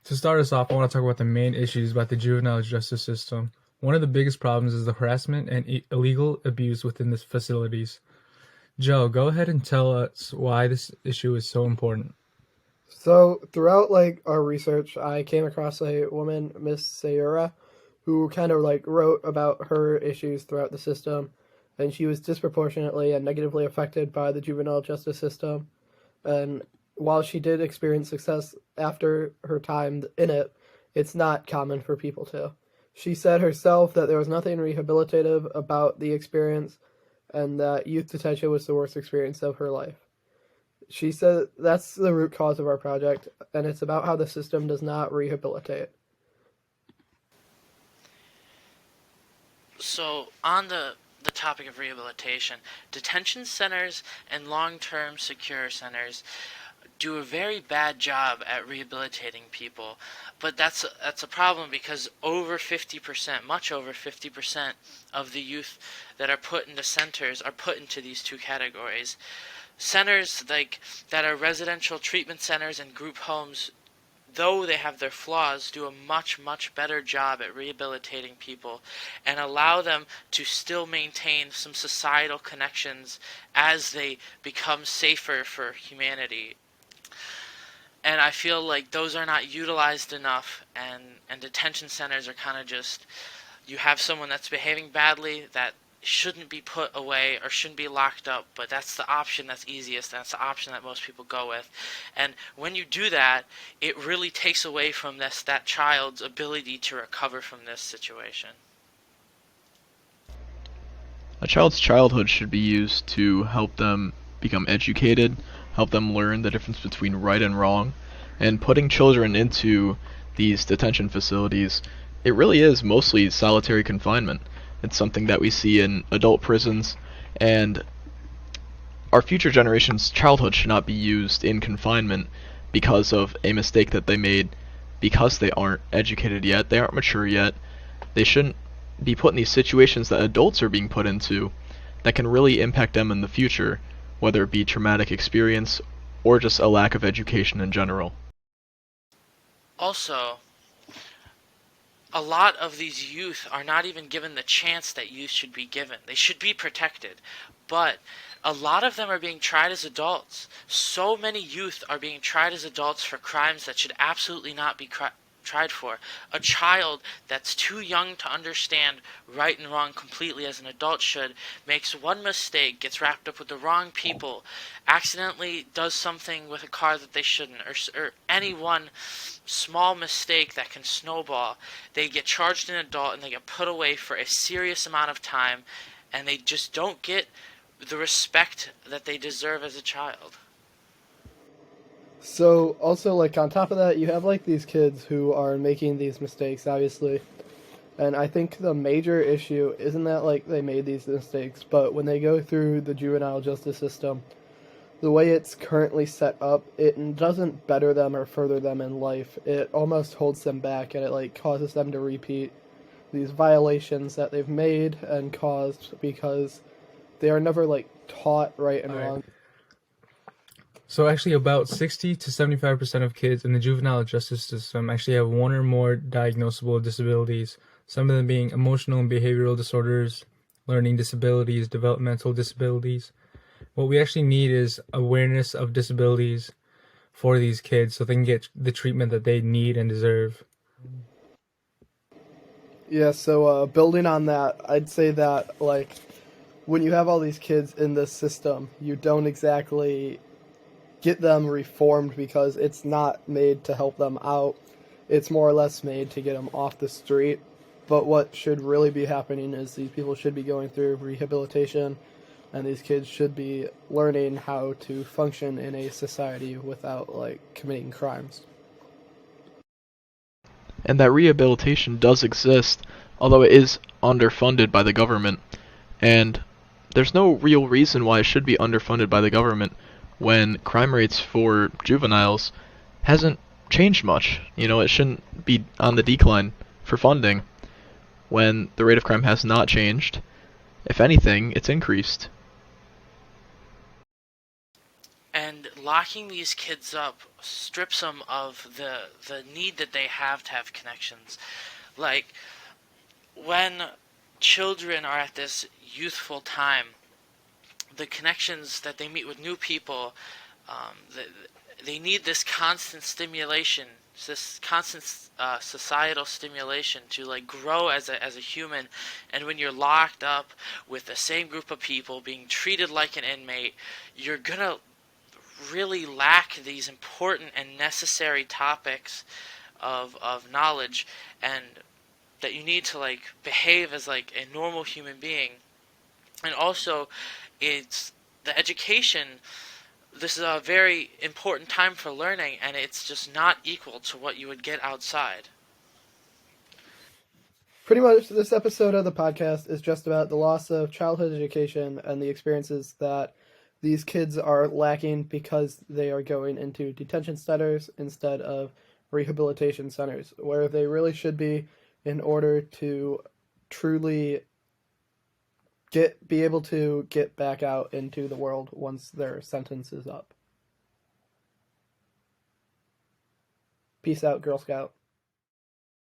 To start us off, I want to talk about the main issues about the juvenile justice system. One of the biggest problems is the harassment and illegal abuse within the facilities. Joe, go ahead and tell us why this issue is so important. So throughout our research, I came across a woman, Miss Sayura, who kind of wrote about her issues throughout the system, and she was disproportionately and negatively affected by the juvenile justice system. And while she did experience success after her time in it, it's not common for people to. She said herself that there was nothing rehabilitative about the experience, and that youth detention was the worst experience of her life. She said that's the root cause of our project, and it's about how the system does not rehabilitate. So, on the topic of rehabilitation, detention centers and long-term secure centers do a very bad job at rehabilitating people, but that's a problem because over 50%, much over 50% of the youth that are put into centers are put into these two categories. Centers like that are residential treatment centers and group homes, though they have their flaws, do a much better job at rehabilitating people and allow them to still maintain some societal connections as they become safer for humanity. And I feel like those are not utilized enough, and detention centers are kind of just, you have someone that's behaving badly that shouldn't be put away or shouldn't be locked up, but that's the option that's easiest. That's the option that most people go with. And when you do that, it really takes away from that child's ability to recover from this situation. A child's childhood should be used to help them become educated, help them learn the difference between right and wrong, and putting children into these detention facilities, it really is mostly solitary confinement. It's something that we see in adult prisons, and our future generation's childhood should not be used in confinement because of a mistake that they made, because they aren't educated yet, they aren't mature yet. They shouldn't be put in these situations that adults are being put into that can really impact them in the future, whether it be traumatic experience or just a lack of education in general. Also, a lot of these youth are not even given the chance that youth should be given. They should be protected, but a lot of them are being tried as adults. So many youth are being tried as adults for crimes that should absolutely not be tried for. A child that's too young to understand right and wrong completely as an adult should makes one mistake, gets wrapped up with the wrong people, accidentally does something with a car that they shouldn't, or any one small mistake that can snowball. They get charged an adult and they get put away for a serious amount of time, and they just don't get the respect that they deserve as a child. So also on top of that, you have these kids who are making these mistakes, obviously. And I think the major issue isn't that they made these mistakes, but when they go through the juvenile justice system, the way it's currently set up, it doesn't better them or further them in life. It almost holds them back, and it causes them to repeat these violations that they've made and caused because they are never taught right and All right. wrong. So actually about 60 to 75% of kids in the juvenile justice system actually have one or more diagnosable disabilities, some of them being emotional and behavioral disorders, learning disabilities, developmental disabilities. What we actually need is awareness of disabilities for these kids so they can get the treatment that they need and deserve. Yeah, so building on that, I'd say that when you have all these kids in this system, you don't exactly get them reformed because it's not made to help them out. It's more or less made to get them off the street. But what should really be happening is these people should be going through rehabilitation, and these kids should be learning how to function in a society without committing crimes. And that rehabilitation does exist, although it is underfunded by the government. And there's no real reason why it should be underfunded by the government when crime rates for juveniles hasn't changed much. It shouldn't be on the decline for funding when the rate of crime has not changed. If anything, it's increased. And locking these kids up strips them of the need that they have to have connections. Like, when children are at this youthful time, the connections that they meet with new people, they need this constant stimulation, this constant societal stimulation to like grow as a human. And when you're locked up with the same group of people being treated like an inmate, you're gonna really lack these important and necessary topics of knowledge, and that you need to like behave as like a normal human being. And also, it's the education. This is a very important time for learning, and it's just not equal to what you would get outside. Pretty much this episode of the podcast is just about the loss of childhood education and the experiences that these kids are lacking because they are going into detention centers instead of rehabilitation centers, where they really should be in order to truly be able to get back out into the world once their sentence is up. Peace out, Girl Scout.